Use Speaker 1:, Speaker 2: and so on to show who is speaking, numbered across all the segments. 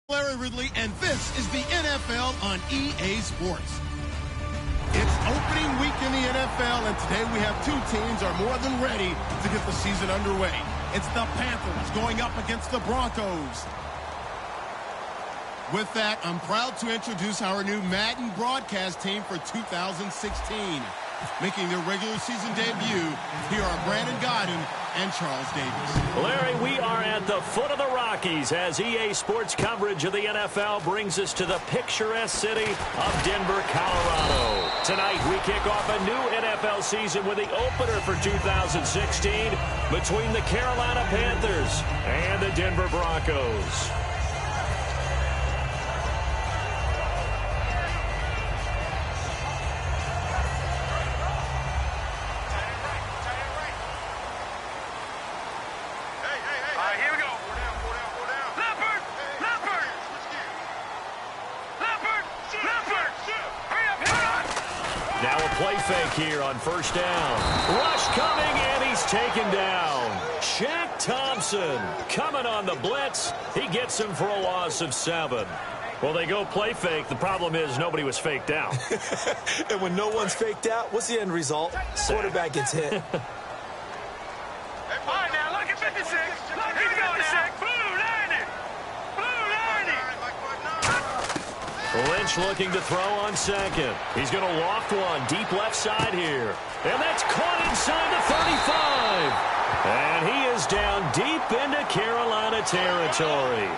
Speaker 1: Larry Ridley, and this is the NFL on EA Sports. It's opening week in the NFL, and today we have two teams are more than ready to get the season underway. It's the Panthers going up against the Broncos. With that, I'm proud to introduce our new Madden broadcast team for 2016. Making their regular season debut, here are Brandon Godden and Charles Davis.
Speaker 2: Larry, we are at the foot of the Rockies as EA Sports coverage of the NFL brings us to the picturesque city of Denver, Colorado. Tonight, we kick off a new NFL season with the opener for 2016 between the Carolina Panthers and the Denver Broncos. Now a play fake here on first down. Rush coming, and he's taken down. Shaq Thompson coming on the blitz. He gets him for a loss of 7. Well, they go play fake. The problem is nobody was faked out.
Speaker 3: And when no one's faked out, what's the end result? Quarterback gets hit.
Speaker 4: All right, now look at 56. Look at 56. Blue 90. Blue 90.
Speaker 2: Lynch looking to throw on second. He's going to loft one deep left side here. And that's caught inside the 35. And he is down deep into Carolina territory.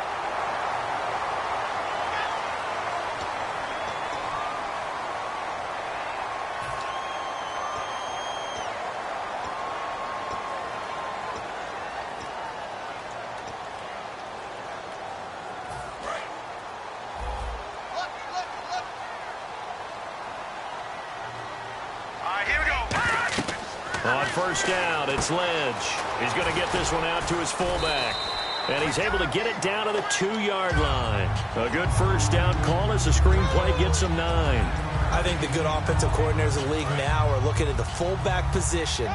Speaker 2: On first down, it's Lynch. He's going to get this one out to his fullback. And he's able to get it down to the 2-yard line. A good first down call as the screenplay gets him 9.
Speaker 3: I think the good offensive coordinators in the league now are looking at the fullback position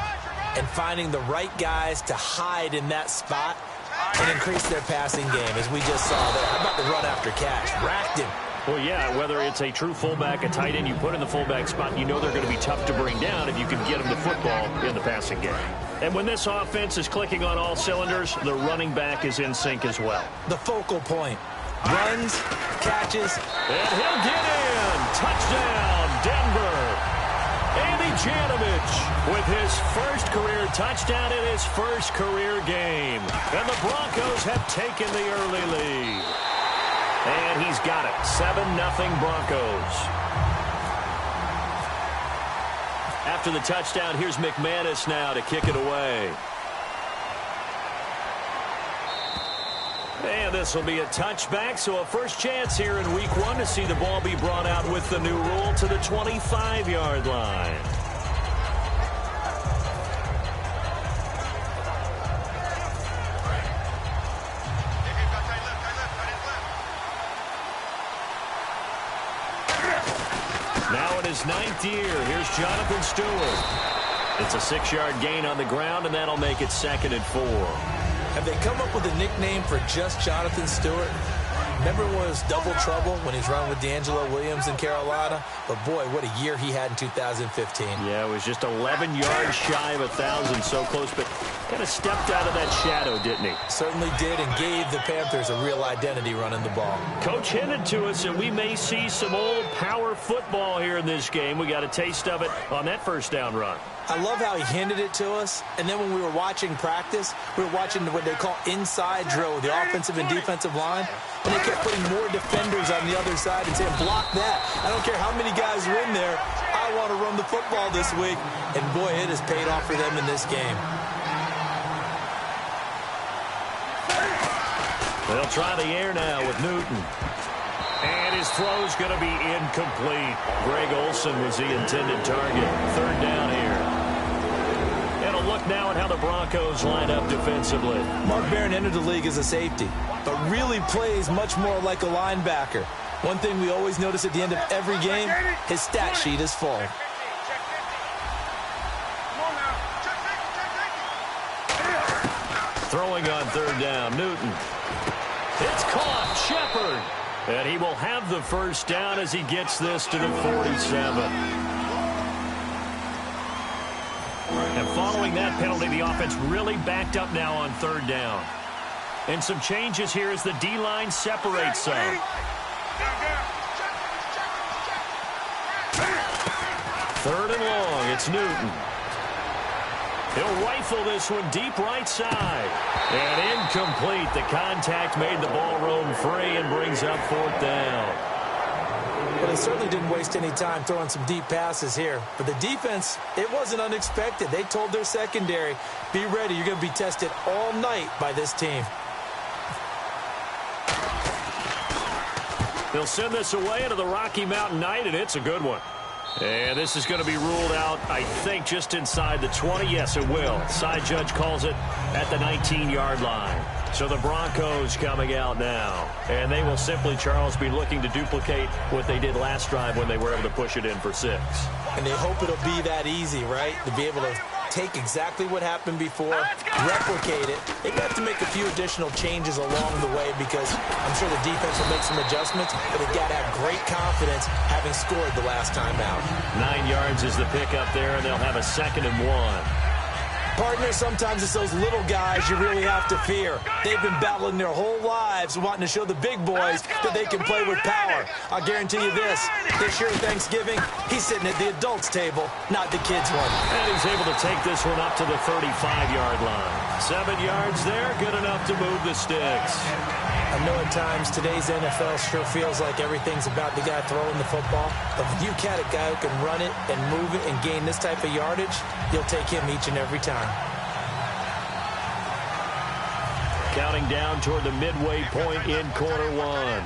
Speaker 3: and finding the right guys to hide in that spot and increase their passing game, as we just saw there. How about the run after catch? Racked him.
Speaker 2: Well, yeah, whether it's a true fullback, a tight end, you put in the fullback spot, you know they're going to be tough to bring down if you can get them the football in the passing game. And when this offense is clicking on all cylinders, the running back is in sync as well.
Speaker 3: The focal point. Runs, catches.
Speaker 2: And he'll get in. Touchdown, Denver. Andy Janovich with his first career touchdown in his first career game. And the Broncos have taken the early lead. And he's got it. 7-0 Broncos. After the touchdown, here's McManus now to kick it away. And this will be a touchback, so a first chance here in week 1 to see the ball be brought out with the new rule to the 25-yard line. Now in his 9th year, here's Jonathan Stewart. It's a 6-yard gain on the ground, and that'll make it 2nd and 4.
Speaker 3: Have they come up with a nickname for just Jonathan Stewart? Remember when it was double trouble when he's running with D'Angelo Williams in Carolina? But boy, what a year he had in 2015.
Speaker 2: Yeah, it was just 11 yards shy of 1,000, so close, but kind of stepped out of that shadow, didn't he?
Speaker 3: Certainly did, and gave the Panthers a real identity running the ball.
Speaker 2: Coach hinted to us that we may see some old power football here in this game. We got a taste of it on that first down run.
Speaker 3: I love how he hinted it to us, and then when we were watching practice, we were watching what they call inside drill with the offensive and defensive line, and they kept putting more defenders on the other side and saying, block that. I don't care how many guys are in there. I want to run the football this week, and boy, it has paid off for them in this game.
Speaker 2: They'll try the air now with Newton. And his throw's going to be incomplete. Greg Olsen was the intended target. 3rd down here. And a look now at how the Broncos line up defensively.
Speaker 3: Mark Barron entered the league as a safety, but really plays much more like a linebacker. One thing we always notice at the end of every game, his stat sheet is full.
Speaker 2: Throwing on 3rd down, Newton. It's caught. Shepard. And he will have the first down as he gets this to the 47. And following that penalty, the offense really backed up now on third down. And some changes here as the D-line separates some. Third and long, it's Newton. He'll rifle this one deep right side. And incomplete. The contact made the ball roam free and brings up fourth down.
Speaker 3: Well, they certainly didn't waste any time throwing some deep passes here. But the defense, it wasn't unexpected. They told their secondary, be ready. You're going to be tested all night by this team.
Speaker 2: They'll send this away into the Rocky Mountain Night, and it's a good one. And this is going to be ruled out, I think, just inside the 20. Yes, it will. Side judge calls it at the 19-yard line. So the Broncos coming out now. And they will simply, Charles, be looking to duplicate what they did last drive when they were able to push it in for 6.
Speaker 3: And they hope it'll be that easy, right? To be able to take exactly what happened before, replicate it. They've got to make a few additional changes along the way because I'm sure the defense will make some adjustments, but they've got to have great confidence having scored the last time out.
Speaker 2: 9 yards is the pickup there, and they'll have a 2nd and 1.
Speaker 3: Partner, sometimes it's those little guys you really have to fear. They've been battling their whole lives wanting to show the big boys that they can play with power. I'll guarantee you this year Thanksgiving, he's sitting at the adults' table, not the kids' one.
Speaker 2: And he's able to take this one up to the 35-yard line. 7 yards there, good enough to move the sticks.
Speaker 3: I know at times today's NFL sure feels like everything's about the guy throwing the football. But when you got a guy who can run it and move it and gain this type of yardage, you'll take him each and every time.
Speaker 2: Counting down toward the midway point in quarter 1.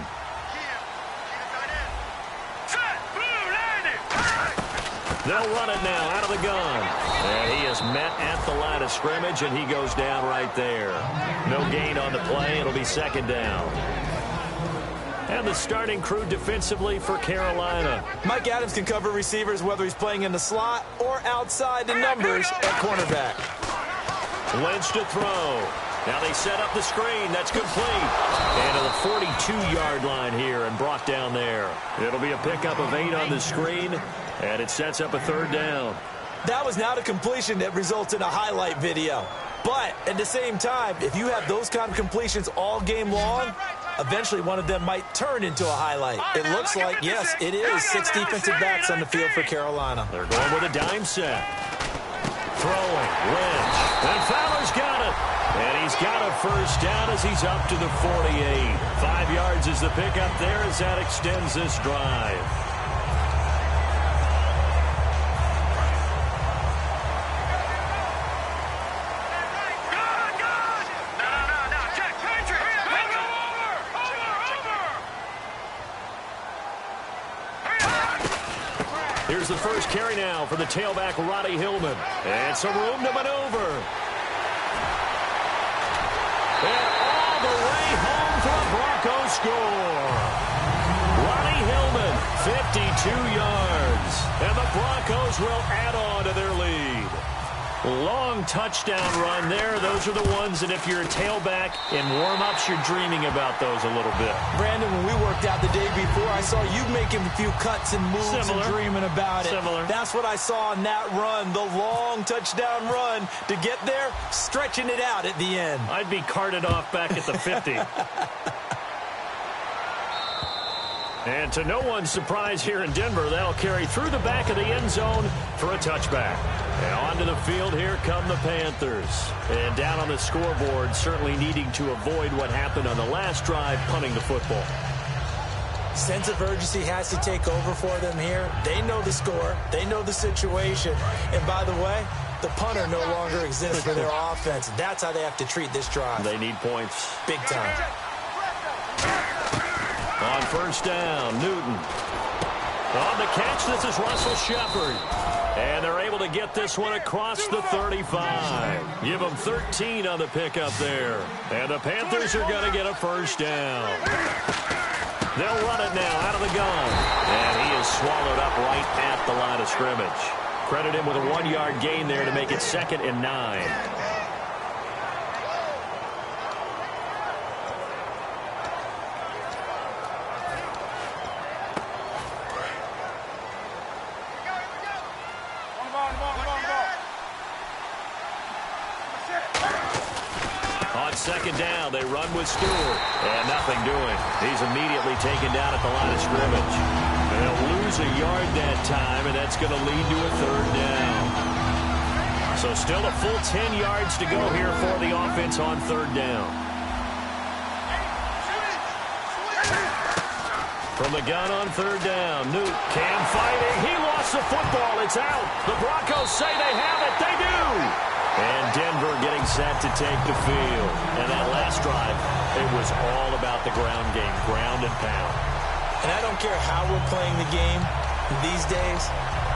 Speaker 2: They'll run it now out of the gun. And he is met at the line of scrimmage, and he goes down right there. No gain on the play. It'll be 2nd down. And the starting crew defensively for Carolina.
Speaker 3: Mike Adams can cover receivers whether he's playing in the slot or outside the numbers at cornerback.
Speaker 2: Lynch to throw. Now they set up the screen. That's complete. And to the 42-yard line here and brought down there. It'll be a pickup of 8 on the screen, and it sets up a 3rd down.
Speaker 3: That was not a completion that results in a highlight video. But at the same time, if you have those kind of completions all game long, eventually one of them might turn into a highlight. It looks like, yes, it is 6 defensive backs on the field for Carolina.
Speaker 2: They're going with a dime set. Throwing, Lynch. And Fowler's got it. And he's got a first down as he's up to the 48. 5 yards is the pickup there as that extends this drive. Here's the first carry now for the tailback, Roddy Hillman. And some room to maneuver. And all the way home for the Broncos score. Roddy Hillman, 52 yards. And the Broncos will add on to their lead. Long touchdown run there. Those are the ones that if you're a tailback in warm-ups, you're dreaming about those a little bit.
Speaker 3: Brandon, when we worked out the day before, I saw you making a few cuts and moves and dreaming about it. That's what I saw on that run, the long touchdown run. To get there, stretching it out at the end.
Speaker 2: I'd be carted off back at the 50. And to no one's surprise here in Denver, that'll carry through the back of the end zone for a touchback. And onto the field, here come the Panthers. And down on the scoreboard, certainly needing to avoid what happened on the last drive, punting the football.
Speaker 3: Sense of urgency has to take over for them here. They know the score. They know the situation. And by the way, the punter no longer exists for their offense. That's how they have to treat this drive.
Speaker 2: They need points.
Speaker 3: Big time.
Speaker 2: On first down, Newton. On the catch, this is Russell Shepard. And they're able to get this one across the 35. Give them 13 on the pickup there. And the Panthers are going to get a first down. They'll run it now out of the gun. And he is swallowed up right at the line of scrimmage. Credit him with a 1-yard gain there to make it 2nd and 9. On second down, they run with Stewart. And nothing doing. He's immediately taken down at the line of scrimmage. They'll lose a yard that time, and that's going to lead to a third down. So still a full 10 yards to go here for the offense on third down. From the gun on third down, Newt, Cam fighting. He lost the football. It's out. The Broncos say they have it. They do. And Denver getting set to take the field. And that last drive, it was all about the ground game, ground and pound.
Speaker 3: And I don't care how we're playing the game these days,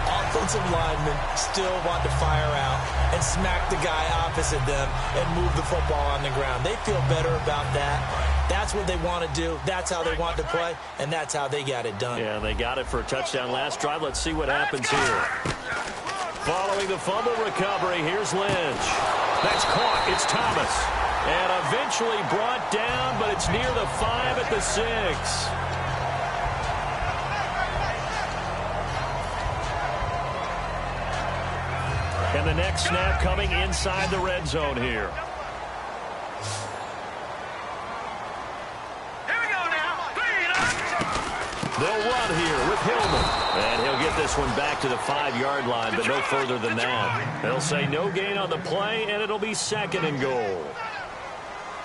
Speaker 3: offensive linemen still want to fire out and smack the guy opposite them and move the football on the ground. They feel better about that. That's what they want to do. That's how they want to play, and that's how they got it done.
Speaker 2: Yeah, they got it for a touchdown last drive. Let's see what happens here. Following the fumble recovery, here's Lynch. That's caught. It's Thomas. And eventually brought down, but it's near the 5 at the 6. And the next snap coming inside the red zone here.
Speaker 4: Here we go now.
Speaker 2: They'll run here with Hillman. And he'll get this one back to the 5-yard line, but no further than that. They'll say no gain on the play, and it'll be second and goal.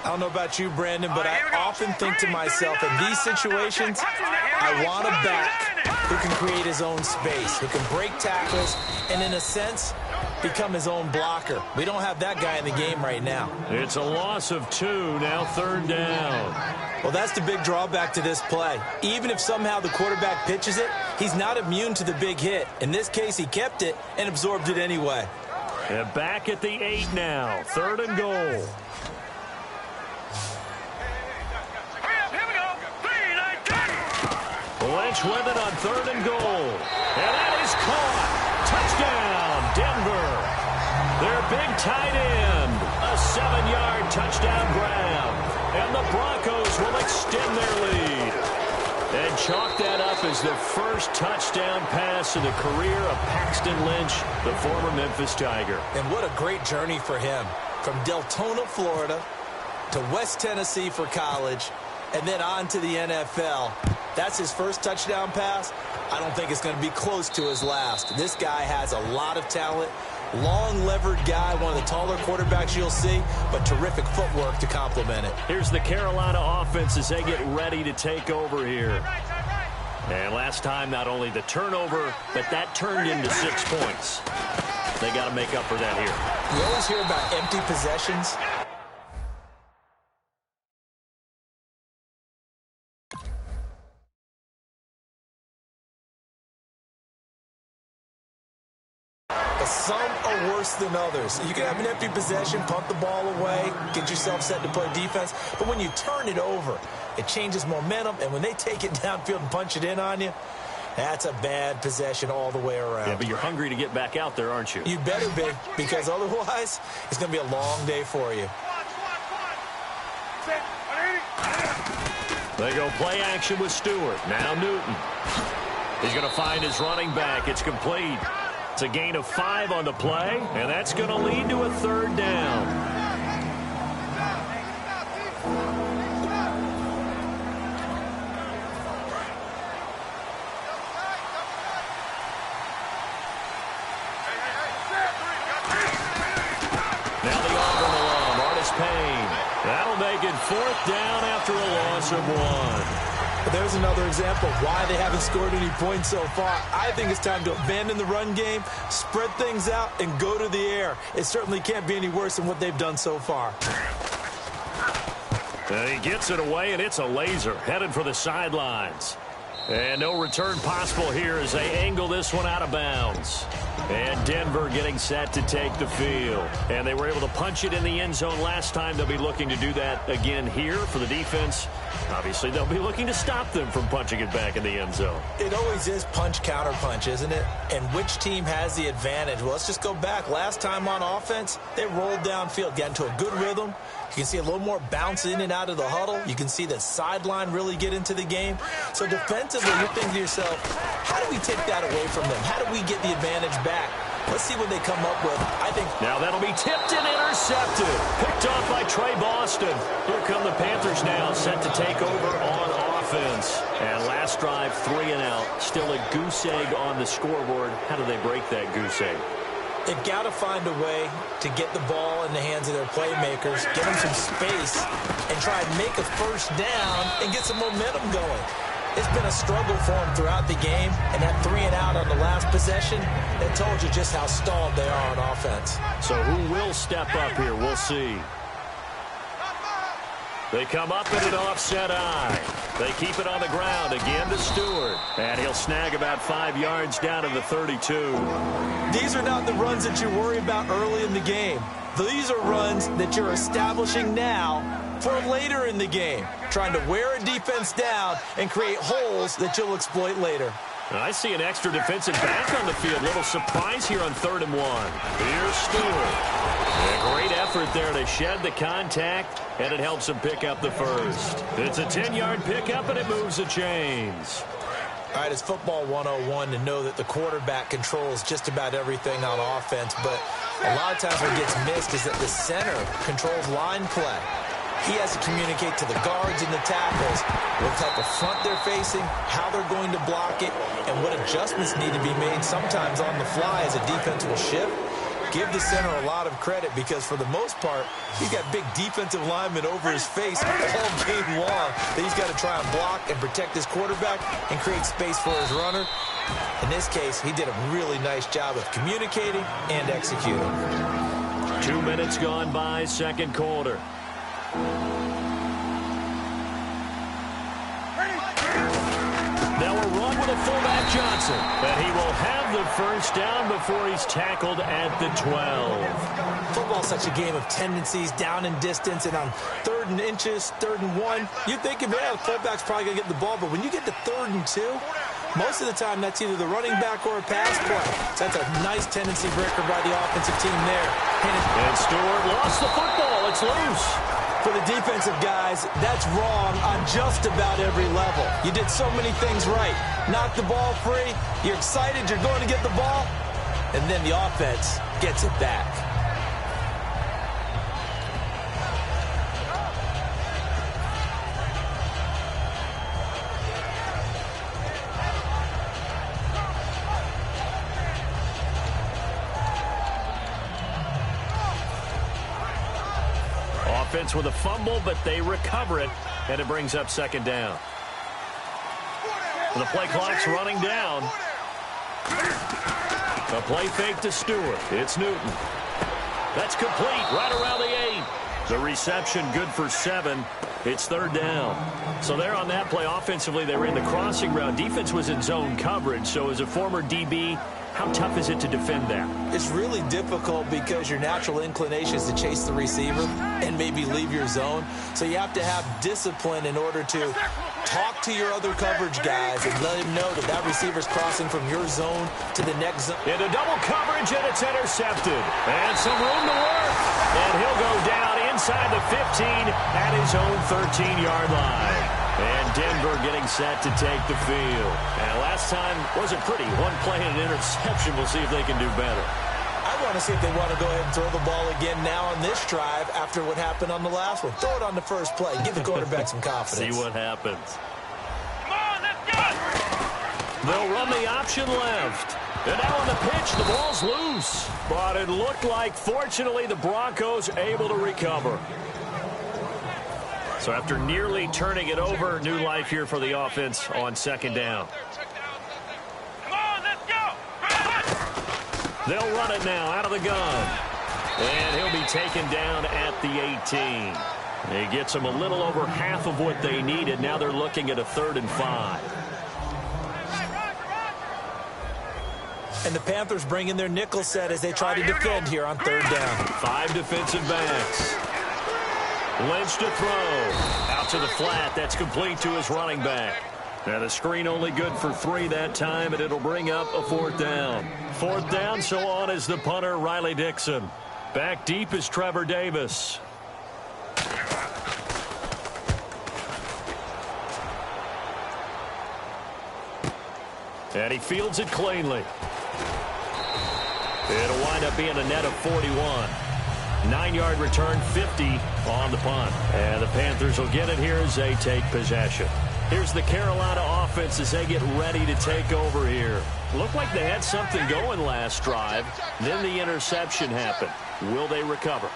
Speaker 3: I don't know about you, Brandon, but I often think to myself, in these situations, I want a back who can create his own space, who can break tackles, and in a sense, become his own blocker. We don't have that guy in the game right now.
Speaker 2: It's a loss of 2, now third down.
Speaker 3: Well, that's the big drawback to this play. Even if somehow the quarterback pitches it, he's not immune to the big hit. In this case, he kept it and absorbed it anyway.
Speaker 2: And back at the 8 now, third and goal. Lynch with it on third and goal. And that is caught. Touchdown, Denver. Their big tight end. A 7-yard touchdown grab. And the Broncos will extend their lead. And chalk that up as the first touchdown pass of the career of Paxton Lynch, the former Memphis Tiger.
Speaker 3: And what a great journey for him. From Deltona, Florida, to West Tennessee for college, and then on to the NFL. That's his first touchdown pass. I don't think it's going to be close to his last. This guy has a lot of talent. Long, levered guy, one of the taller quarterbacks you'll see, but terrific footwork to complement it.
Speaker 2: Here's the Carolina offense as they get ready to take over here. And last time, not only the turnover, but that turned into 6 points. They got to make up for that here.
Speaker 3: You always hear about empty possessions. Some are worse than others. You can have an empty possession, punt the ball away, get yourself set to play defense. But when you turn it over, it changes momentum. And when they take it downfield and punch it in on you, that's a bad possession all the way around.
Speaker 2: Yeah, but you're hungry to get back out there, aren't you?
Speaker 3: You better be, because otherwise, it's going to be a long day for you.
Speaker 2: They go play action with Stewart. Now Newton. He's going to find his running back. It's complete. It's a gain of 5 on the play, and that's going to lead to a third down. Now the Auburn alum, Artis Payne. That'll make it 4th down after a loss of 1.
Speaker 3: But there's another example of why they haven't scored any points so far. I think it's time to abandon the run game, spread things out, and go to the air. It certainly can't be any worse than what they've done so far.
Speaker 2: And he gets it away, and it's a laser headed for the sidelines. And no return possible here as they angle this one out of bounds. And Denver getting set to take the field. And they were able to punch it in the end zone last time. They'll be looking to do that again here for the defense. Obviously, they'll be looking to stop them from punching it back in the end zone.
Speaker 3: It always is punch, counter punch, isn't it? And which team has the advantage? Well, let's just go back. Last time on offense, they rolled downfield, got into a good rhythm. You can see a little more bounce in and out of the huddle. You can see the sideline really get into the game. So defensively, you're thinking to yourself, how do we take that away from them? How do we get the advantage back? Let's see what they come up with. I think
Speaker 2: now that'll be tipped and intercepted. Picked off by Trayvon Boston. Here come the Panthers now, set to take over on offense. And last drive, 3 and out. Still a goose egg on the scoreboard. How do they break that goose egg?
Speaker 3: They've got to find a way to get the ball in the hands of their playmakers, get them some space, and try and make a first down and get some momentum going. It's been a struggle for them throughout the game, and that 3 and out on the last possession, that told you just how stalled they are on offense.
Speaker 2: So who will step up here? We'll see. They come up in an offset eye. They keep it on the ground again to Stewart. And he'll snag about 5 yards down to the 32.
Speaker 3: These are not the runs that you worry about early in the game. These are runs that you're establishing now for later in the game, trying to wear a defense down and create holes that you'll exploit later.
Speaker 2: I see an extra defensive back on the field. Little surprise here on 3rd and 1. Here's Stewart. A great effort there to shed the contact, and it helps him pick up the first. It's a 10-yard pickup, and it moves the chains.
Speaker 3: All right, it's football 101 to know that the quarterback controls just about everything on offense, but a lot of times what gets missed is that the center controls line play. He has to communicate to the guards and the tackles what type of front they're facing, how they're going to block it, and what adjustments need to be made sometimes on the fly as a defense will shift. Give the center a lot of credit because, for the most part, he's got big defensive linemen over his face all game long that he's got to try and block and protect his quarterback and create space for his runner. In this case, he did a really nice job of communicating and executing.
Speaker 2: 2 minutes gone by, second quarter. Now a run with a fullback Johnson. And he will have the first down before he's tackled at the 12.
Speaker 3: Football's such a game of tendencies, down and distance, and on 3rd and inches, 3rd and 1, you're thinking, man, the fullback's probably going to get the ball. But when you get to 3rd and 2, most of the time that's either the running back or a pass play. So that's a nice tendency breaker by the offensive team there.
Speaker 2: And Stewart lost the football. It's loose.
Speaker 3: For the defensive guys, that's wrong on just about every level. You did so many things right. Knock the ball free. You're excited you're going to get the ball. And then the offense gets it back.
Speaker 2: Offense with a fumble, but they recover it, and it brings up 2nd down. The play clock's running down. A play fake to Stewart. It's Newton. That's complete right around the 8. The reception good for 7. It's 3rd down. So there on that play, offensively, they were in the crossing route. Defense was in zone coverage, so as a former DB, how tough is it to defend that?
Speaker 3: It's really difficult because your natural inclination is to chase the receiver and maybe leave your zone. So you have to have discipline in order to talk to your other coverage guys and let them know that that receiver's crossing from your zone to the next zone.
Speaker 2: Into double coverage, and it's intercepted. And some room to work. And he'll go down inside the 15 at his own 13-yard line. And Denver getting set to take the field. And last time wasn't pretty. One play and an interception. We'll see if they can do better.
Speaker 3: I want to see if they want to go ahead and throw the ball again now on this drive after what happened on the last one. Throw it on the first play. Give the quarterback some confidence.
Speaker 2: See what happens.
Speaker 4: Come on, let's go!
Speaker 2: They'll run the option left. And now on the pitch, the ball's loose. But it looked like, fortunately, the Broncos able to recover. So after nearly turning it over, new life here for the offense on 2nd down.
Speaker 4: Come on, let's go!
Speaker 2: They'll run it now out of the gun. And he'll be taken down at the 18. He gets them a little over half of what they needed. Now they're looking at a 3rd and 5.
Speaker 3: And the Panthers bring in their nickel set as they try to defend here on 3rd down.
Speaker 2: 5 defensive backs. Lynch to throw. Out to the flat. That's complete to his running back. Now the screen only good for 3 that time, and it'll bring up a 4th down. 4th down, so on is the punter, Riley Dixon. Back deep is Trevor Davis. And he fields it cleanly. It'll wind up being a net of 41. 9-yard return, 50 on the punt. And the Panthers will get it here as they take possession. Here's the Carolina offense as they get ready to take over here. Looked like they had something going last drive. Then the interception happened. Will they recover?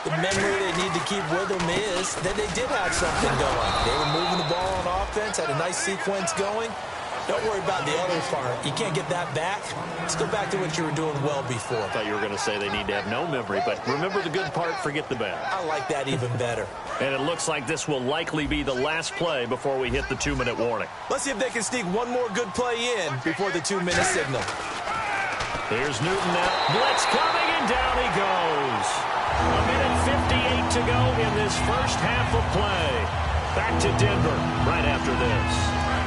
Speaker 3: The memory they need to keep with them is that they did have something going. They were moving the ball on offense, had a nice sequence going. Don't worry about the other part. You can't get that back. Let's go back to what you were doing well before.
Speaker 2: I thought you were going to say they need to have no memory, but remember the good part, forget the bad.
Speaker 3: I like that even better.
Speaker 2: And it looks like this will likely be the last play before we hit the 2-minute warning.
Speaker 3: Let's see if they can sneak one more good play in before the 2-minute signal.
Speaker 2: Here's Newton now. Blitz coming, and down he goes. A minute 58 to go in this first half of play. Back to Denver right after this.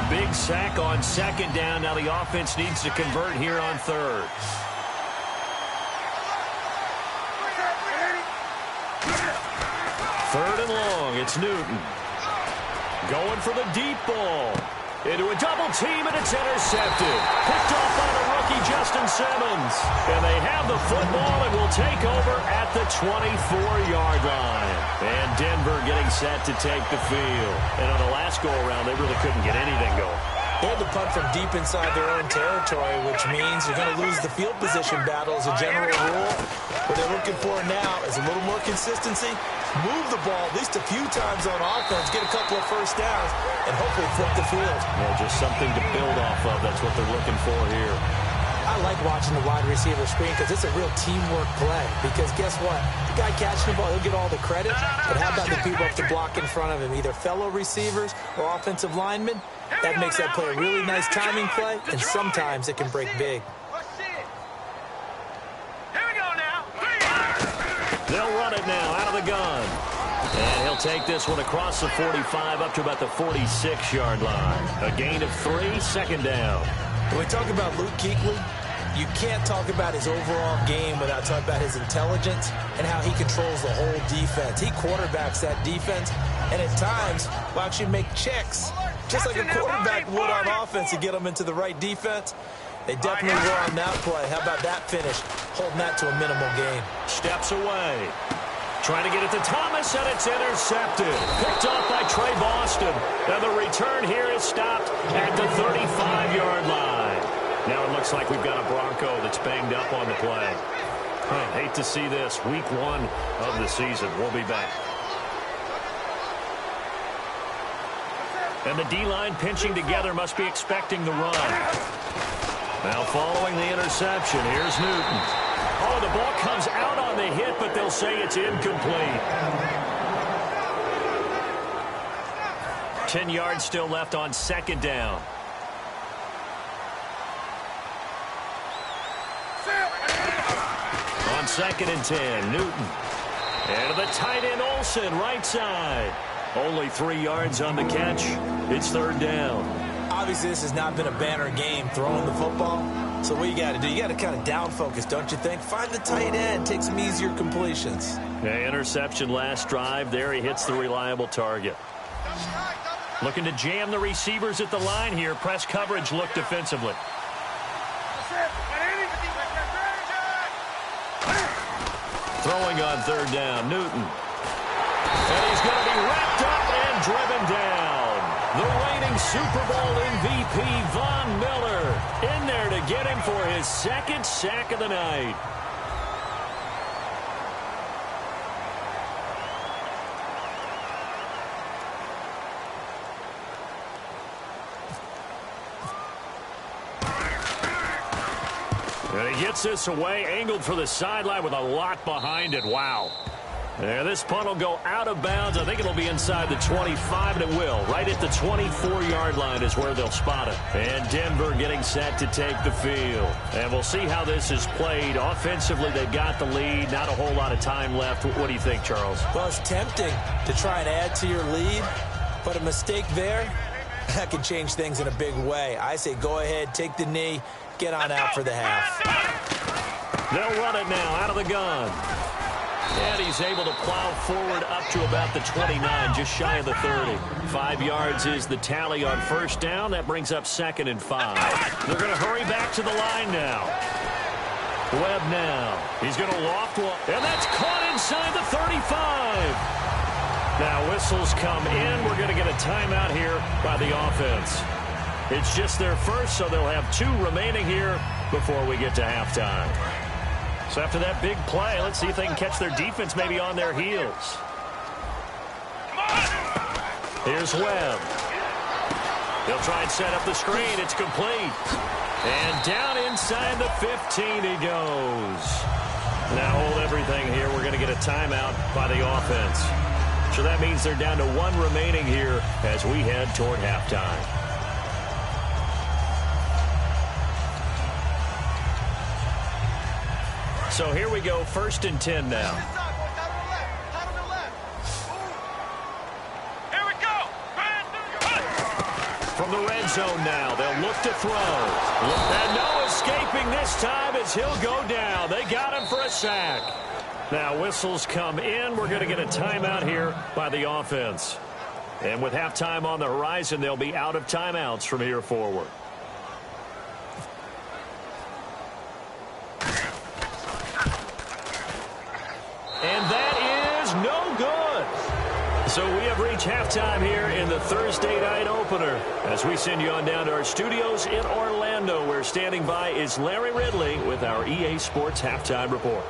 Speaker 2: Big sack on second down. Now the offense needs to convert here on third. Third and long. It's Newton. Going for the deep ball. Into a double team, and it's intercepted. Picked off by the rookie, Justin Simmons. And they have the football and will take over at the 24-yard line. And Denver getting set to take the field. And on the last go-around, they really couldn't get anything going.
Speaker 3: They had to punt from deep inside their own territory, which means you're going to lose the field position battle as a general rule. What they're looking for now is a little more consistency, move the ball at least a few times on offense, get a couple of first downs, and hopefully flip the field.
Speaker 2: Yeah, just something to build off of. That's what they're looking for here.
Speaker 3: I like watching the wide receiver screen because it's a real teamwork play. Because guess what? The guy catching the ball, he'll get all the credit. But how about the people up to block in front of him, either fellow receivers or offensive linemen? That makes that play a really nice timing play, and sometimes it can break big.
Speaker 2: They'll run it now out of the gun. And he'll take this one across the 45 up to about the 46-yard line. A gain of 3, second down.
Speaker 3: When we talk about Luke Kuechly, you can't talk about his overall game without talking about his intelligence and how he controls the whole defense. He quarterbacks that defense, and at times will actually make checks, just like a quarterback would on offense to get them into the right defense. They definitely were on that play. How about that finish, holding that to a minimal gain.
Speaker 2: Steps away. Trying to get it to Thomas, and it's intercepted. Picked off by Trey Boston. And the return here is stopped at the 35-yard line. Now it looks like we've got a Bronco that's banged up on the play. I hate to see this. Week 1 of the season. We'll be back. And the D-line pinching together, must be expecting the run. Now following the interception, here's Newton. Oh, the ball comes out on the hit, but they'll say it's incomplete. 10 yards still left on second down. On second and 10, Newton. And to the tight end, Olsen, right side. Only 3 yards on the catch. It's third down.
Speaker 3: Obviously, this has not been a banner game throwing the football. So what you got to do, you got to kind of down focus, don't you think? Find the tight end, take some easier completions.
Speaker 2: Yeah, interception last drive. There he hits the reliable target. Looking to jam the receivers at the line here. Press coverage look defensively. Throwing on third down, Newton. And he's going to be wrapped up and driven down. The reigning Super Bowl MVP, Von Miller, in there to get him for his second sack of the night. And he gets this away, angled for the sideline with a lot behind it. Wow. And this punt will go out of bounds. I think it'll be inside the 25, and it will. Right at the 24-yard line is where they'll spot it. And Denver getting set to take the field. And we'll see how this is played. Offensively, they've got the lead. Not a whole lot of time left. What do you think, Charles?
Speaker 3: Well, it's tempting to try and add to your lead, but a mistake there, that can change things in a big way. I say go ahead, take the knee, get on out for the half.
Speaker 2: They'll run it now out of the gun. And he's able to plow forward up to about the 29, just shy of the 30. 5 yards is the tally on first down. That brings up second and 5. They're going to hurry back to the line now. Webb now. He's going to loft one. And that's caught inside the 35. Now whistles come in. We're going to get a timeout here by the offense. It's just their first, so they'll have 2 remaining here before we get to halftime. So after that big play, let's see if they can catch their defense maybe on their heels. Here's Webb. He'll try and set up the screen. It's complete. And down inside the 15 he goes. Now hold everything here. We're going to get a timeout by the offense. So that means they're down to 1 remaining here as we head toward halftime. So here we go, 1st and 10 now.
Speaker 4: Here we go.
Speaker 2: From the red zone now, they'll look to throw. And no escaping this time as he'll go down. They got him for a sack. Now whistles come in. We're going to get a timeout here by the offense. And with halftime on the horizon, they'll be out of timeouts from here forward. And that is no good. So we have reached halftime here in the Thursday night opener as we send you on down to our studios in Orlando, where standing by is Larry Ridley with our EA Sports Halftime Report.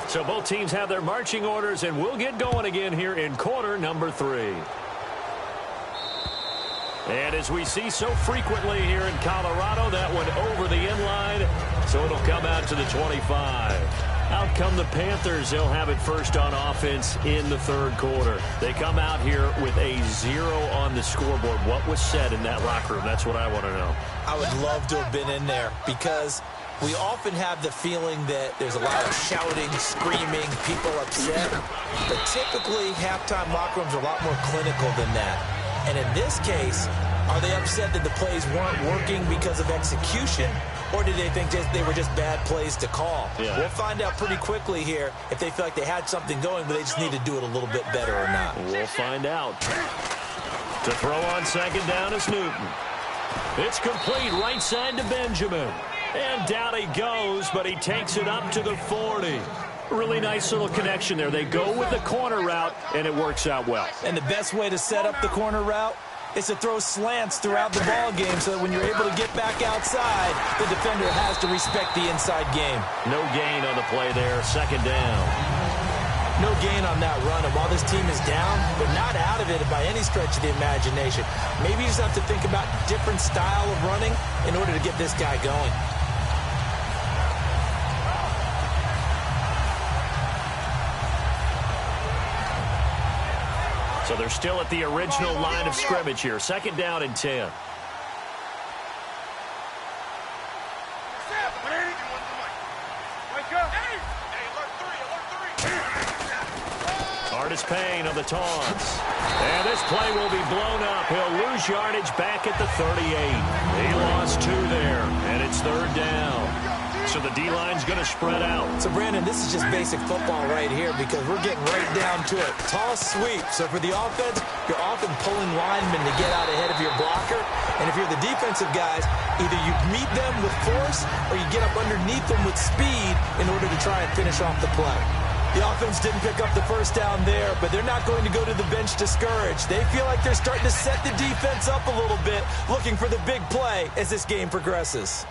Speaker 2: So both teams have their marching orders, and we'll get going again here in quarter number 3. And as we see so frequently here in Colorado, that one over the inline, so it'll come out to the 25. Out come the Panthers. They'll have it first on offense in the 3rd quarter. They come out here with a 0 on the scoreboard. What was said in that locker room? That's what I want to know.
Speaker 3: I would love to have been in there because we often have the feeling that there's a lot of shouting, screaming, people upset. But typically, halftime locker rooms are a lot more clinical than that. And in this case, are they upset that the plays weren't working because of execution, or did they think they were just bad plays to call?
Speaker 2: Yeah.
Speaker 3: We'll find out pretty quickly here if they feel like they had something going, but they just need to do it a little bit better or not.
Speaker 2: We'll find out. To throw on 2nd down is Newton. It's complete right side to Benjamin. And down he goes, but he takes it up to the 40. Really nice little connection there. They go with the corner route, and it works out well.
Speaker 3: And the best way to set up the corner route is to throw slants throughout the ball game so that when you're able to get back outside, the defender has to respect the inside game.
Speaker 2: No gain on the play there. 2nd down.
Speaker 3: No gain on that run. And while this team is down, they're not out of it by any stretch of the imagination. Maybe you just have to think about different style of running in order to get this guy going.
Speaker 2: So they're still at the original line of scrimmage here. 2nd down and 10. Artis Payne of the taunts. And this play will be blown up. He'll lose yardage back at the 38. He lost 2 there, and it's 3rd down. So the D-line's going to spread out.
Speaker 3: So, Brandon, this is just basic football right here because we're getting right down to it. Toss sweep. So for the offense, you're often pulling linemen to get out ahead of your blocker. And if you're the defensive guys, either you meet them with force or you get up underneath them with speed in order to try and finish off the play. The offense didn't pick up the 1st down there, but they're not going to go to the bench discouraged. They feel like they're starting to set the defense up a little bit, looking for the big play as this game progresses.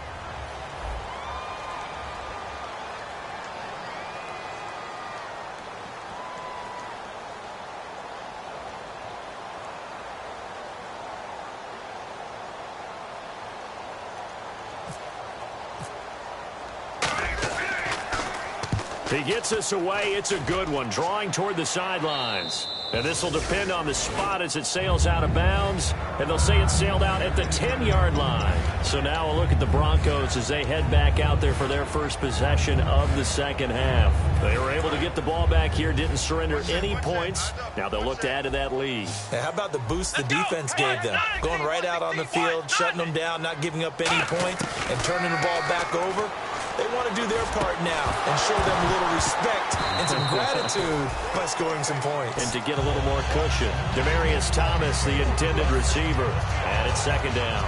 Speaker 2: He gets us away. It's a good one, drawing toward the sidelines. And this will depend on the spot as it sails out of bounds. And they'll say it sailed out at the 10-yard line. So now a look at the Broncos as they head back out there for their first possession of the 2nd half. They were able to get the ball back here, didn't surrender any points. Now they'll look to add to that lead.
Speaker 3: And how about the boost the defense gave them? Going right out on the field, shutting them down, not giving up any points, and turning the ball back over. They want to do their part now and show them a little respect and some gratitude by scoring some points.
Speaker 2: And to get a little more cushion. Demaryius Thomas, the intended receiver. And it's 2nd down.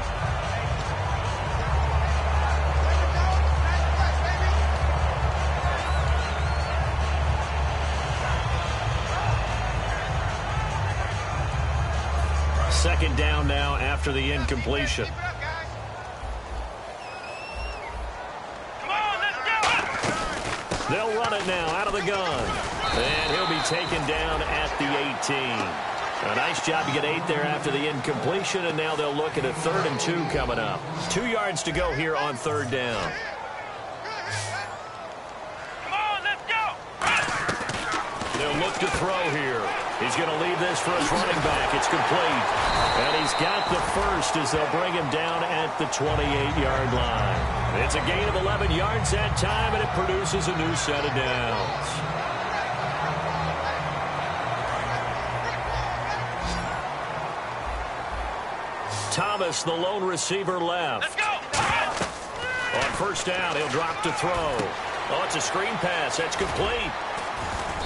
Speaker 2: Second down now after the incompletion.
Speaker 4: Come on, let's go.
Speaker 2: They'll run it now out of the gun. And he'll be taken down at the 18. A nice job to get 8 there after the incompletion, and now they'll look at a 3rd and 2 coming up. 2 yards to go here on 3rd down.
Speaker 4: Come on, let's go.
Speaker 2: They'll look to throw here. He's going to leave this for his running back. It's complete. And he's got the first as they'll bring him down at the 28-yard line. It's a gain of 11 yards that time, and it produces a new set of downs. Thomas, the lone receiver, left.
Speaker 4: Let's go.
Speaker 2: On 1st down, he'll drop to throw. Oh, it's a screen pass. That's complete.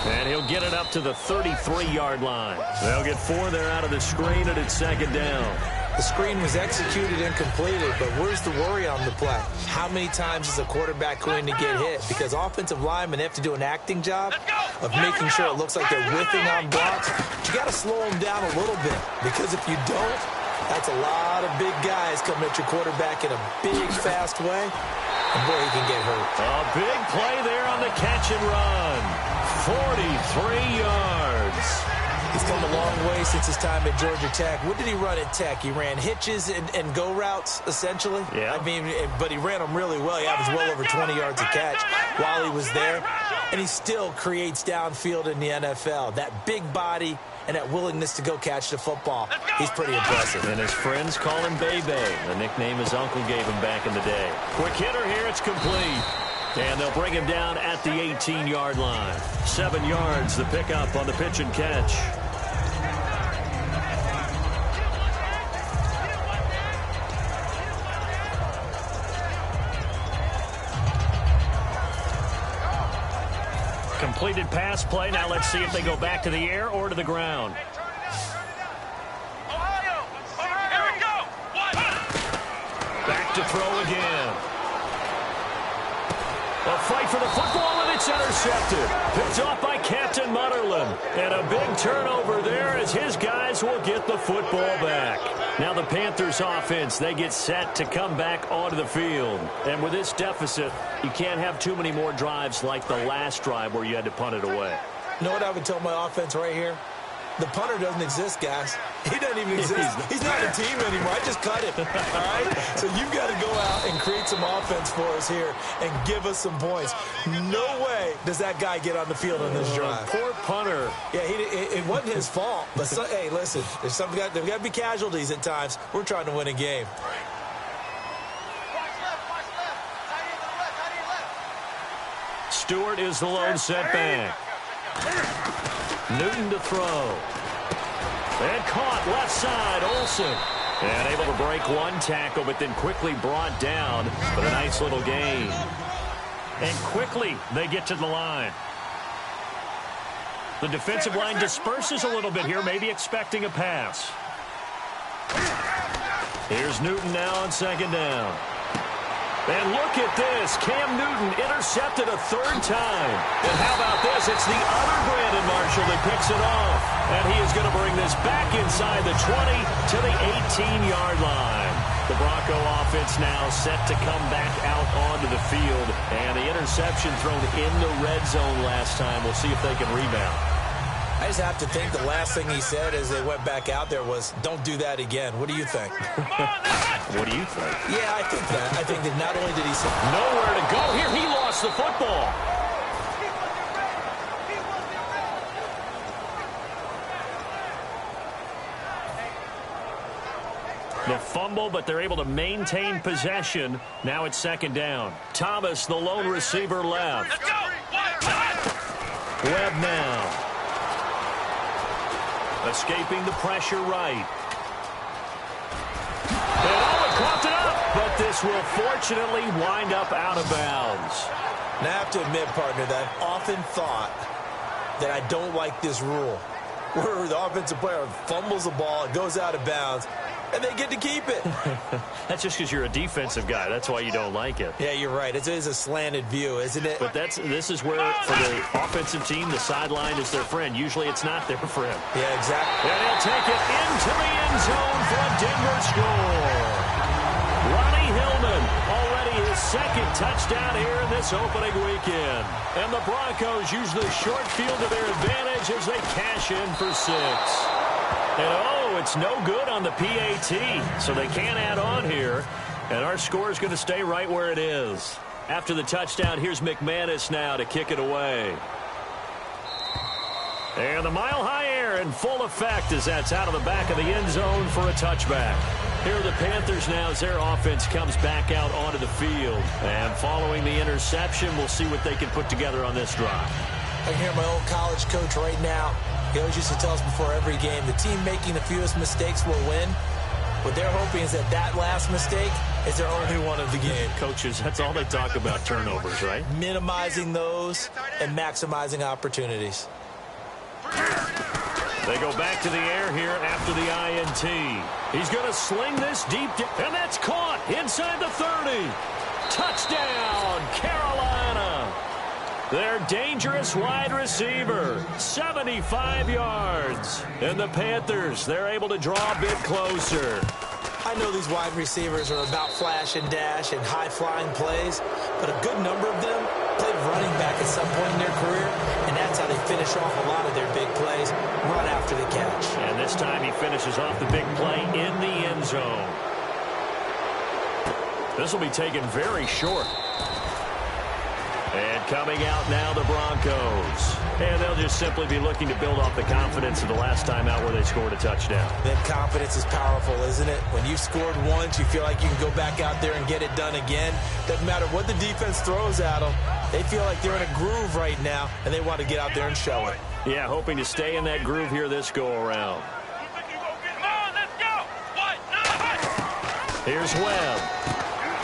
Speaker 2: And he'll get it up to the 33-yard line. They'll get 4 there out of the screen, and it's 2nd down.
Speaker 3: The screen was executed and completed, but where's the worry on the play? How many times is a quarterback going to get hit? Because offensive linemen have to do an acting job of making sure it looks like they're whiffing on blocks. But you got to slow them down a little bit, because if you don't, that's a lot of big guys coming at your quarterback in a big, fast way. And boy, he can get hurt.
Speaker 2: A big play there on the catch and run. 43 yards.
Speaker 3: He's come a long way since his time at Georgia Tech. What did he run at Tech? He ran hitches and go routes, essentially.
Speaker 2: Yeah.
Speaker 3: I mean, but he ran them really well. He averaged well over 20 yards a catch while he was there. And he still creates downfield in the NFL. That big body and that willingness to go catch the football. He's pretty impressive.
Speaker 2: And his friends call him Bebe, the nickname his uncle gave him back in the day. Quick hitter here, it's complete. And they'll bring him down at the 18-yard line. 7 yards, the pickup on the pitch and catch. Completed pass play. Now let's see if they go back to the air or to the ground.
Speaker 4: Ohio. Here we go.
Speaker 2: Back to throw again. A fight for the football, and it's intercepted. Picked off by Captain Mutterland. And a big turnover there as his guys will get the football back. Now the Panthers offense, they get set to come back onto the field. And with this deficit, you can't have too many more drives like the last drive where you had to punt it away.
Speaker 3: You know what I would tell my offense right here? The punter doesn't exist, guys. He doesn't even exist. He's not a team anymore. I just cut him. All right? So you've got to go out and create some offense for us here and give us some points. No way does that guy get on the field on this drive.
Speaker 2: Poor punter.
Speaker 3: Yeah, it wasn't his fault. But, hey, listen, there's got to be casualties at times. We're trying to win a game.
Speaker 2: Stewart is the lone setback. Newton to throw. And caught left side, Olsen. And able to break one tackle, but then quickly brought down with a nice little gain. And quickly they get to the line. The defensive line disperses a little bit here, maybe expecting a pass. Here's Newton now on 2nd down. And look at this. Cam Newton intercepted a 3rd time. And how about this? It's the other Brandon Marshall that picks it off. And he is going to bring this back inside the 20 to the 18-yard line. The Bronco offense now set to come back out onto the field. And the interception thrown in the red zone last time. We'll see if they can rebound.
Speaker 3: I just have to think the last thing he said as they went back out there was, don't do that again. What do you think?
Speaker 2: What do you think?
Speaker 3: Yeah, I think that. I think that not only did he say
Speaker 2: nowhere to go here, he lost the football. The fumble, but they're able to maintain possession. Now it's 2nd down. Thomas, the lone receiver, left.
Speaker 4: Let's go.
Speaker 2: Webb now. Escaping the pressure right. And caught it up, but this will fortunately wind up out of bounds.
Speaker 3: Now, I have to admit, partner, that I've often thought that I don't like this rule, where the offensive player fumbles the ball, it goes out of bounds, and they get to keep it.
Speaker 2: That's just because you're a defensive guy. That's why you don't like it.
Speaker 3: Yeah, you're right. It is a slanted view, isn't it?
Speaker 2: But this is where, for the offensive team, the sideline is their friend. Usually it's not their friend.
Speaker 3: Yeah, exactly.
Speaker 2: And he'll take it into the end zone for a Denver score. Ronnie Hillman, already his second touchdown here in this opening weekend. And the Broncos use the short field to their advantage as they cash in for 6. And it's no good on the PAT, so they can't add on here. And our score is going to stay right where it is. After the touchdown, here's McManus now to kick it away. And the mile-high air in full effect as that's out of the back of the end zone for a touchback. Here are the Panthers now as their offense comes back out onto the field. And following the interception, we'll see what they can put together on this drive.
Speaker 3: I can hear my old college coach right now. He always used to tell us before every game, the team making the fewest mistakes will win. What they're hoping is that that last mistake is their only one of the game.
Speaker 2: Coaches, that's all they talk about, turnovers, right?
Speaker 3: Minimizing those and maximizing opportunities.
Speaker 2: They go back to the air here after the INT. He's going to sling this deep, and that's caught inside the 30. Touchdown, Carolina. Their dangerous wide receiver, 75 yards. And the Panthers, they're able to draw a bit closer.
Speaker 3: I know these wide receivers are about flash and dash and high-flying plays, but a good number of them played running back at some point in their career, and that's how they finish off a lot of their big plays, run after the catch.
Speaker 2: And this time he finishes off the big play in the end zone. This will be taken very short. And coming out now, the Broncos. And they'll just simply be looking to build off the confidence of the last time out where they scored a touchdown.
Speaker 3: That confidence is powerful, isn't it? When you've scored once, you feel like you can go back out there and get it done again. Doesn't matter what the defense throws at them. They feel like they're in a groove right now, and they want to get out there and show it.
Speaker 2: Yeah, hoping to stay in that groove here this go-around. Here's Webb.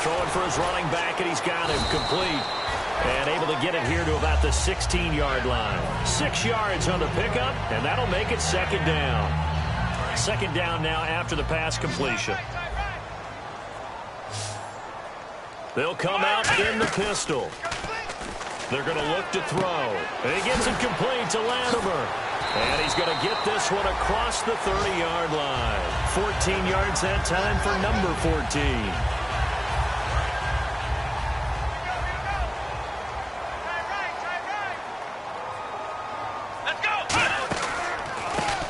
Speaker 2: Throwing for his running back, and he's got him complete. And able to get it here to about the 16-yard line. 6 yards on the pickup, and that'll make it second down. Second down now after the pass completion. They'll come out in the pistol. They're going to look to throw. And he gets it complete to Latimer. And he's going to get this one across the 30-yard line. 14 yards that time for number 14.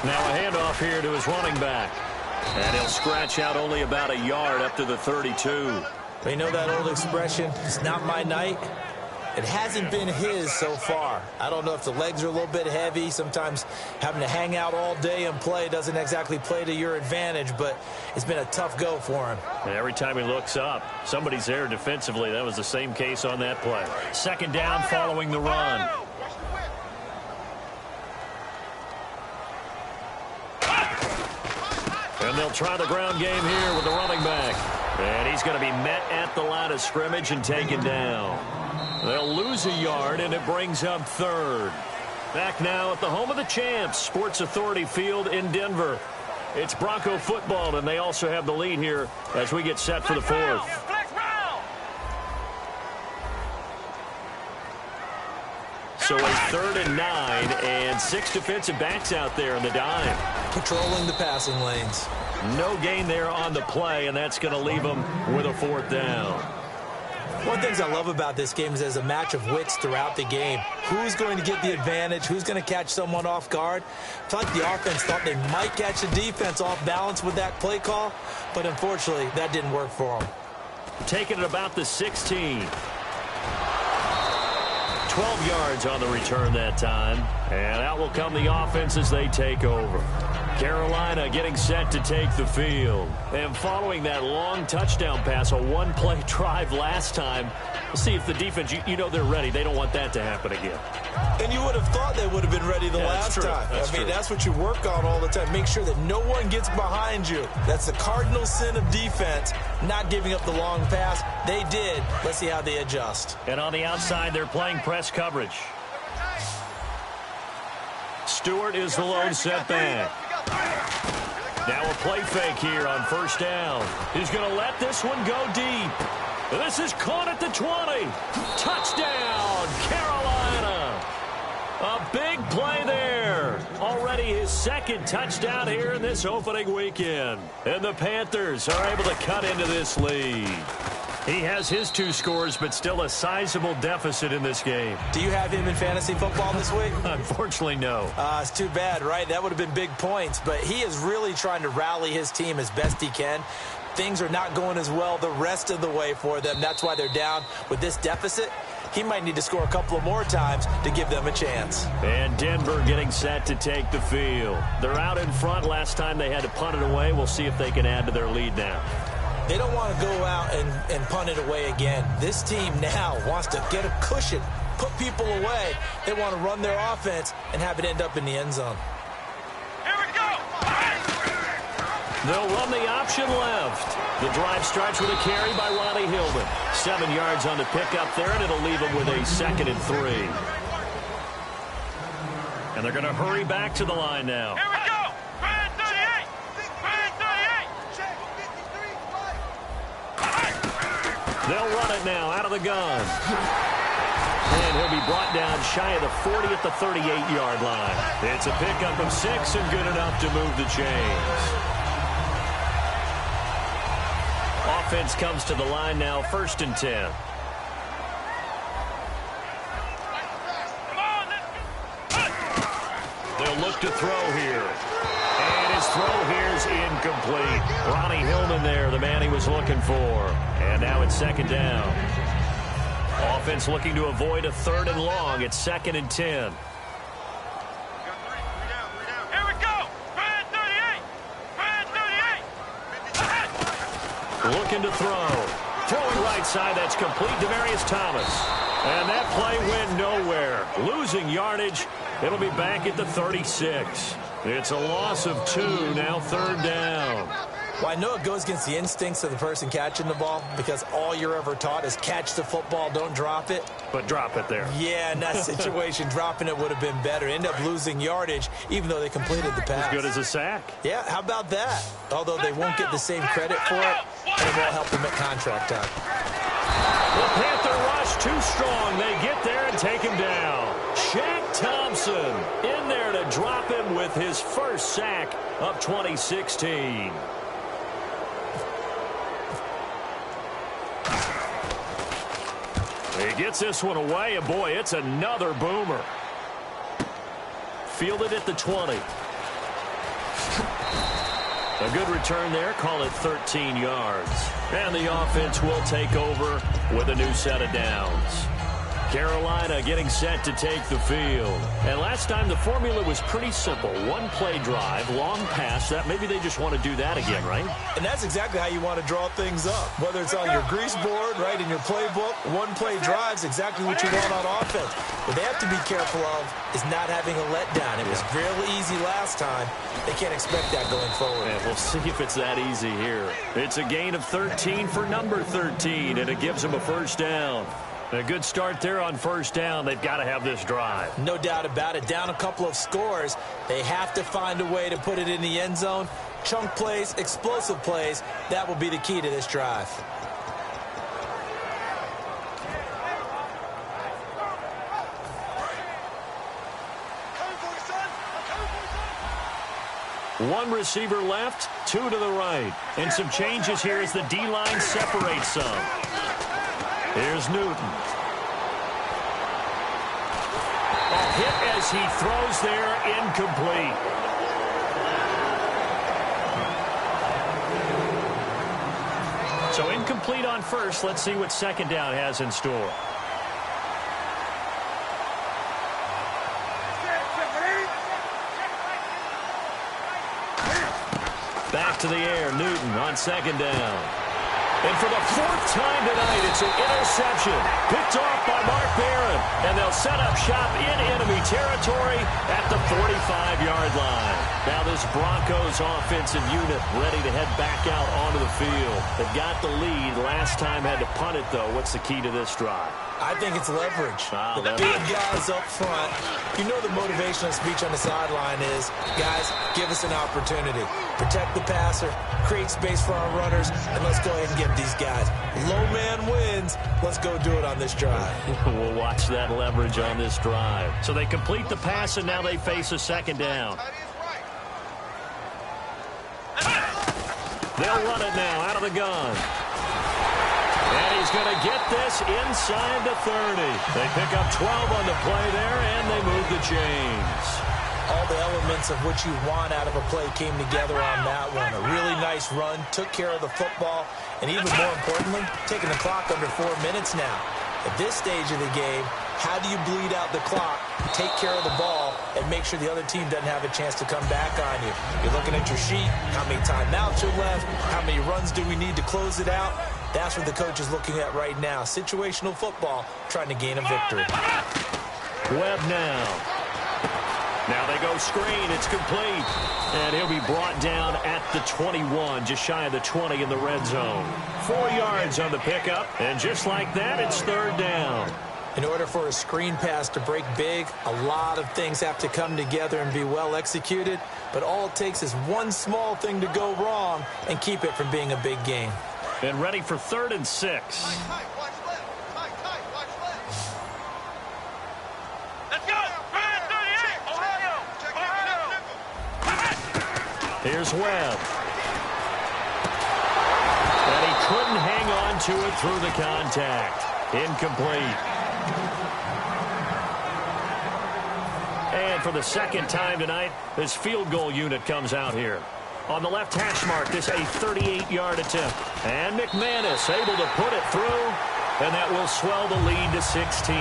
Speaker 2: Now a handoff here to his running back. And he'll scratch out only about a yard up to the 32.
Speaker 3: You know that old expression, it's not my night? It hasn't been his so far. I don't know if the legs are a little bit heavy. Sometimes having to hang out all day and play doesn't exactly play to your advantage, but it's been a tough go for him.
Speaker 2: And every time he looks up, somebody's there defensively. That was the same case on that play. Second down following the run. And they'll try the ground game here with the running back. And he's going to be met at the line of scrimmage and taken down. They'll lose a yard, and it brings up third. Back now at the home of the champs, Sports Authority Field in Denver. It's Bronco football, and they also have the lead here as we get set for the fourth. So a 3rd and 9, and 6 defensive backs out there in the dime.
Speaker 3: Controlling the passing lanes.
Speaker 2: No gain there on the play, and that's going to leave them with a 4th down.
Speaker 3: One of the things I love about this game is there's a match of wits throughout the game. Who's going to get the advantage? Who's going to catch someone off guard? I feel like the offense thought they might catch the defense off balance with that play call, but unfortunately, that didn't work for them.
Speaker 2: Taking it about the 16. 12 yards on the return that time. And out will come the offense as they take over. Carolina getting set to take the field. And following that long touchdown pass, a one-play drive last time, we'll see if the defense, you know they're ready. They don't want that to happen again.
Speaker 3: And you would have thought they would have been ready the last time. I mean, that's what you work on all the time. Make sure that no one gets behind you. That's the cardinal sin of defense, not giving up the long pass. They did. Let's see how they adjust.
Speaker 2: And on the outside, they're playing press coverage. Stewart is the lone setback. Now a play fake here on first down. He's going to let this one go deep. This is caught at the 20. Touchdown, Carolina. A big play there. Already his second touchdown here in this opening weekend. And the Panthers are able to cut into this lead. He has his 2 scores, but still a sizable deficit in this game.
Speaker 3: Do you have him in fantasy football this week?
Speaker 2: Unfortunately, no.
Speaker 3: It's too bad, right? That would have been big points, but he is really trying to rally his team as best he can. Things are not going as well the rest of the way for them. That's why they're down with this deficit. He might need to score a couple of more times to give them a chance.
Speaker 2: And Denver getting set to take the field. They're out in front. Last time they had to punt it away. We'll see if they can add to their lead now.
Speaker 3: They don't want to go out and punt it away again. This team now wants to get a cushion, put people away. They want to run their offense and have it end up in the end zone.
Speaker 4: Here we go.
Speaker 2: They'll run the option left. The drive starts with a carry by Ronnie Hillman. 7 yards on the pickup there, and it'll leave them with a 2nd and 3. And they're going to hurry back to the line now.
Speaker 4: Here we go. Brand 38. Brand 38.
Speaker 2: They'll run it now out of the gun. And he'll be brought down shy of the 40 at the 38-yard line. It's a pickup of 6 and good enough to move the chains. Offense comes to the line now, 1st and 10. They'll look to throw here. And his throw here is incomplete. Ronnie Hillman there, the man he was looking for. And now it's 2nd down. Offense looking to avoid a 3rd and long. It's 2nd and 10.
Speaker 4: Here we go. Brand 38. Brand 38.
Speaker 2: Looking to throw. Throwing right side, that's complete. Demaryius Thomas. And that play went nowhere. Losing yardage. It'll be back at the 36. It's a loss of 2, now 3rd down.
Speaker 3: Well, I know it goes against the instincts of the person catching the ball because all you're ever taught is catch the football, don't drop it.
Speaker 2: But drop it there.
Speaker 3: Yeah, in that situation, dropping it would have been better. End up losing yardage, even though they completed the pass.
Speaker 2: As good as a sack.
Speaker 3: Yeah, how about that? Although they won't get the same credit for it, and it won't help them at contract time.
Speaker 2: The Panther rush too strong. They get there and take him down. Shaq Thompson in there to drop him with his first sack of 2016. He gets this one away, and boy, it's another boomer. Fielded at the 20. A good return there, call it 13 yards. And the offense will take over with a new set of downs. Carolina getting set to take the field. And last time the formula was pretty simple. One play drive, long pass. That maybe they just want to do that again, right?
Speaker 3: And that's exactly how you want to draw things up. Whether it's on your grease board, right, in your playbook, one play drive's exactly what you want on offense. What they have to be careful of is not having a letdown. It was fairly easy last time. They can't expect that going forward.
Speaker 2: And we'll see if it's that easy here. It's a gain of 13 for number 13, and it gives them a first down. A good start there on first down. They've got to have this drive.
Speaker 3: No doubt about it. Down a couple of scores. They have to find a way to put it in the end zone. Chunk plays, explosive plays. That will be the key to this drive.
Speaker 2: One receiver left, 2 to the right. And some changes here as the D-line separates some. Here's Newton. A hit as he throws there, incomplete. So incomplete on first. Let's see what 2nd down has in store. Back to the air, Newton on 2nd down. And for the 4th time tonight, it's an interception. Picked off by Mark Barron. And they'll set up shop in enemy territory at the 45-yard line. Now this Broncos offensive unit ready to head back out onto the field. They've got the lead. Last time had to punt it, though. What's the key to this drive?
Speaker 3: I think it's leverage.
Speaker 2: Wow,
Speaker 3: the big guys up front. You know the motivational speech on the sideline is, guys, give us an opportunity. protect the passer, create space for our runners, and let's go ahead and get these guys. Low man wins. Let's go do it on this drive.
Speaker 2: We'll watch that leverage on this drive. So they complete the pass, and now they face a second down. They'll run it now out of the gun. And he's going to get this inside the 30. They pick up 12 on the play there, and they move the chains.
Speaker 3: All the elements of what you want out of a play came together on that one. A really nice run, took care of the football, and even more importantly, taking the clock under 4 minutes now. At this stage of the game, how do you bleed out the clock, take care of the ball, and make sure the other team doesn't have a chance to come back on you? You're looking at your sheet, how many timeouts are left, how many runs do we need to close it out? That's what the coach is looking at right now. Situational football, trying to gain a victory.
Speaker 2: Webb now. Now they go screen. It's complete. And he'll be brought down at the 21, just shy of the 20 in the red zone. 4 yards on the pickup, and just like that, it's third down.
Speaker 3: In order for a screen pass to break big, a lot of things have to come together and be well executed, but all it takes is one small thing to go wrong and keep it from being a big game.
Speaker 2: And ready for 3rd and 6.
Speaker 4: Let's go! Ohio!
Speaker 2: Here's Webb. And he couldn't hang on to it through the contact. Incomplete. And for the second time tonight, this field goal unit comes out here. On the left hash mark, this a 38-yard attempt. And McManus able to put it through, and that will swell the lead to 16.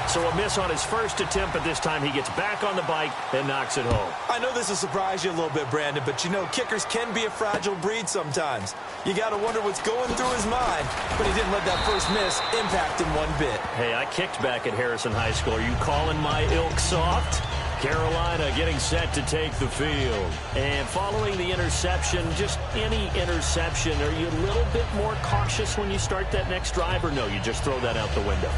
Speaker 2: So a miss on his first attempt, but this time he gets back on the bike and knocks it home.
Speaker 3: I know this will surprise you a little bit, Brandon, but you know kickers can be a fragile breed sometimes. You got to wonder what's going through his mind, but he didn't let that first miss impact him one bit.
Speaker 2: Hey, I kicked back at Harrison High School. Are you calling my ilk soft? Carolina getting set to take the field. And following the interception, just any interception, are you a little bit more cautious when you start that next drive, or no, you just throw that out the window?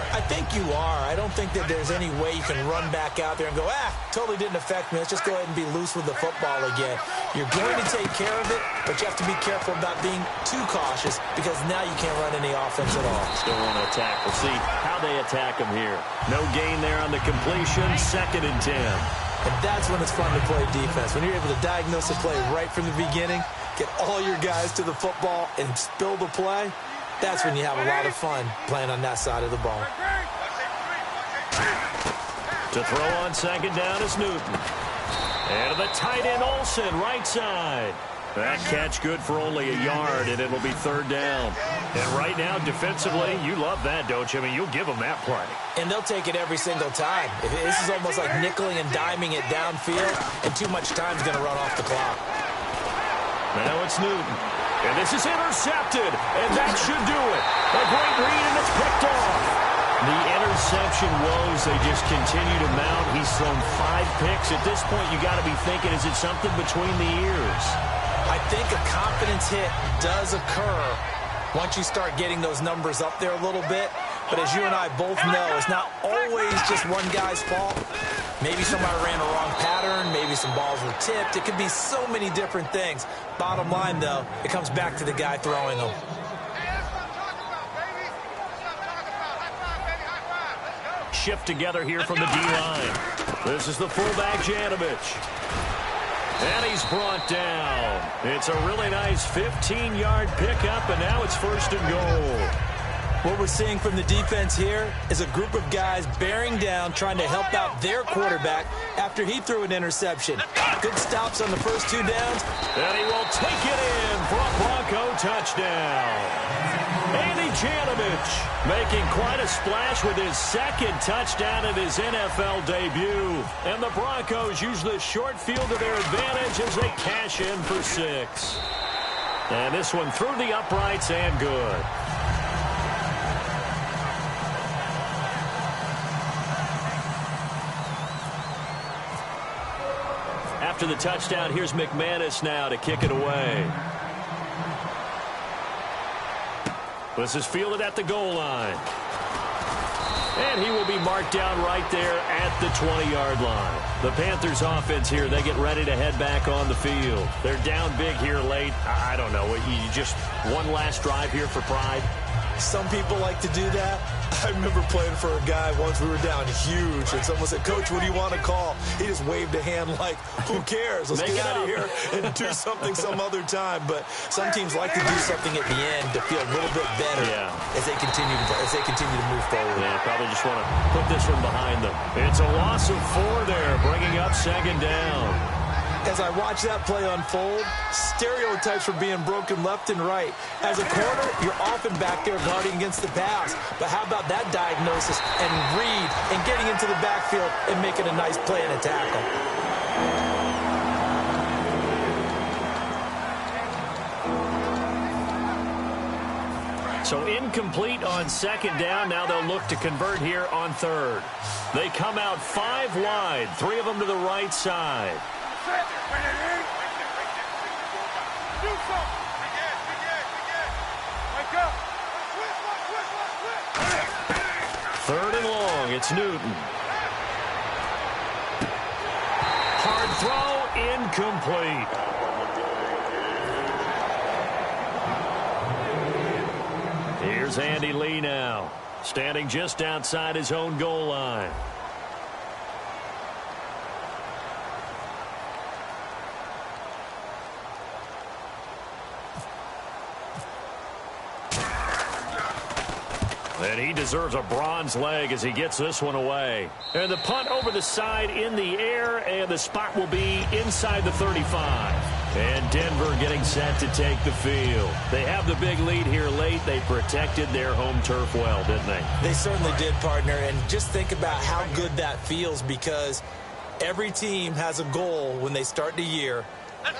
Speaker 3: I think you are. I don't think that there's any way you can run back out there and go, totally didn't affect me. Let's just go ahead and be loose with the football again. You're going to take care of it, but you have to be careful about being too cautious because now you can't run any offense at all.
Speaker 2: Still want to attack. We'll see how they attack him here. No gain there on the completion. 2nd and 10.
Speaker 3: And that's when it's fun to play defense. When you're able to diagnose a play right from the beginning, get all your guys to the football and spill the play, that's when you have a lot of fun playing on that side of the ball.
Speaker 2: To throw on 2nd down is Newton. And to the tight end Olsen, right side. That catch good for only a yard, and it'll be 3rd down. And right now, defensively, you love that, don't you? I mean, you'll give them that play.
Speaker 3: And they'll take it every single time. This is almost like nickeling and diming it downfield, and too much time's going to run off the clock.
Speaker 2: Now it's Newton. And this is intercepted, and that should do it. A great read, and it's picked off. The interception woes, they just continue to mount. He's thrown 5 picks. At this point, you got to be thinking, is it something between the ears?
Speaker 3: I think a confidence hit does occur once you start getting those numbers up there a little bit. But as you and I both know, it's not always just one guy's fault. Maybe somebody ran a wrong pattern. Maybe some balls were tipped. It could be so many different things. Bottom line, though, it comes back to the guy throwing them.
Speaker 2: Shift together here from the D-line. This is the fullback, Janovich. And he's brought down. It's a really nice 15-yard pickup, and now it's 1st and goal.
Speaker 3: What we're seeing from the defense here is a group of guys bearing down, trying to help out their quarterback after he threw an interception. Good stops on the first 2 downs.
Speaker 2: And he will take it in for a Bronco touchdown. Andy Janovich making quite a splash with his 2nd touchdown in his NFL debut. And the Broncos use the short field to their advantage as they cash in for 6. And this one through the uprights and good. After the touchdown, here's McManus now to kick it away. This is fielded at the goal line. And he will be marked down right there at the 20-yard line. The Panthers offense here, they get ready to head back on the field. They're down big here late. I don't know. You just one last drive here for pride?
Speaker 3: Some people like to do that. I remember playing for a guy once. We were down huge, and someone said, "Coach, what do you want to call?" He just waved a hand like, "Who cares? Let's get out of here and do something some other time." But some teams like to do something at the end to feel a little bit better as they continue to move forward.
Speaker 2: Yeah, probably just want to put this one behind them. It's a loss of 4 there, bringing up 2nd down.
Speaker 3: As I watch that play unfold, stereotypes are being broken left and right. As a corner, you're often back there guarding against the pass. But how about that diagnosis and read and getting into the backfield and making a nice play and a tackle?
Speaker 2: So incomplete on 2nd down. Now they'll look to convert here on 3rd. They come out 5 wide, 3 of them to the right side. Third and long, it's Newton. Hard throw, incomplete. Here's Andy Lee now, standing just outside his own goal line. And he deserves a bronze leg as he gets this one away. And the punt over the side in the air, and the spot will be inside the 35. And Denver getting set to take the field. They have the big lead here late. They protected their home turf well, didn't they?
Speaker 3: They certainly did, partner. And just think about how good that feels, because every team has a goal when they start the year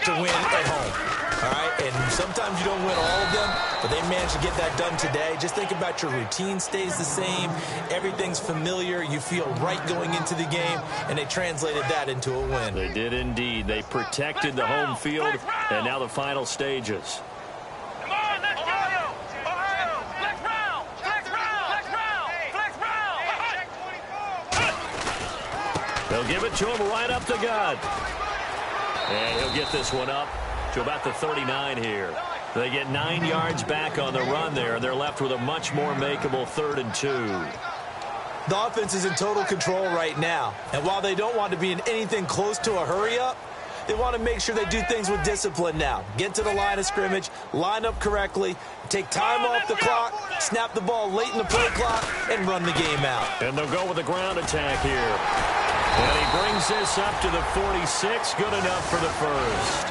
Speaker 3: to win at home. All right, and sometimes you don't win all of them, but they managed to get that done today. Just think about your routine stays the same. Everything's familiar. You feel right going into the game, and they translated that into a win.
Speaker 2: They did indeed. They protected the home field, and now the final stages.
Speaker 4: Come on, let's go! Ohio! Flex round! Flex round! Flex round! Flex round!
Speaker 2: They'll give it to him right up the gut. And he'll get this one up to about the 39 here. They get 9 yards back on the run there, and they're left with a much more makeable 3rd and 2.
Speaker 3: The offense is in total control right now. And while they don't want to be in anything close to a hurry-up, they want to make sure they do things with discipline now. Get to the line of scrimmage, line up correctly, take time off the clock, snap the ball late in the play clock, and run the game out.
Speaker 2: And they'll go with a ground attack here. And he brings this up to the 46. Good enough for the first.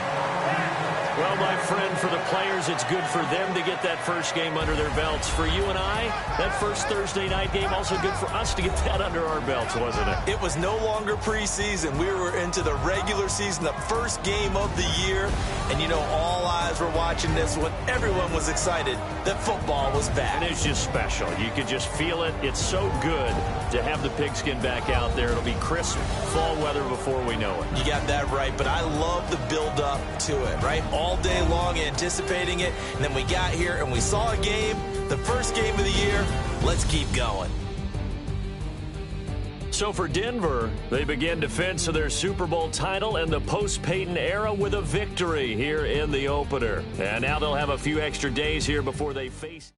Speaker 2: Well, my friend, for the players, it's good for them to get that first game under their belts. For you and I, that first Thursday night game, also good for us to get that under our belts, wasn't it?
Speaker 3: It was no longer preseason. We were into the regular season, the first game of the year. And, you know, all eyes were watching this when everyone was excited that football was back.
Speaker 2: And it's just special. You could just feel it. It's so good to have the pigskin back out there. It'll be crisp fall weather before we know it.
Speaker 3: You got that right, but I love the build-up to it, right? All day long anticipating it, and then we got here and we saw a game, the first game of the year. Let's keep going.
Speaker 2: So for Denver, they begin defense of their Super Bowl title in the post-Peyton era with a victory here in the opener. And now they'll have a few extra days here before they face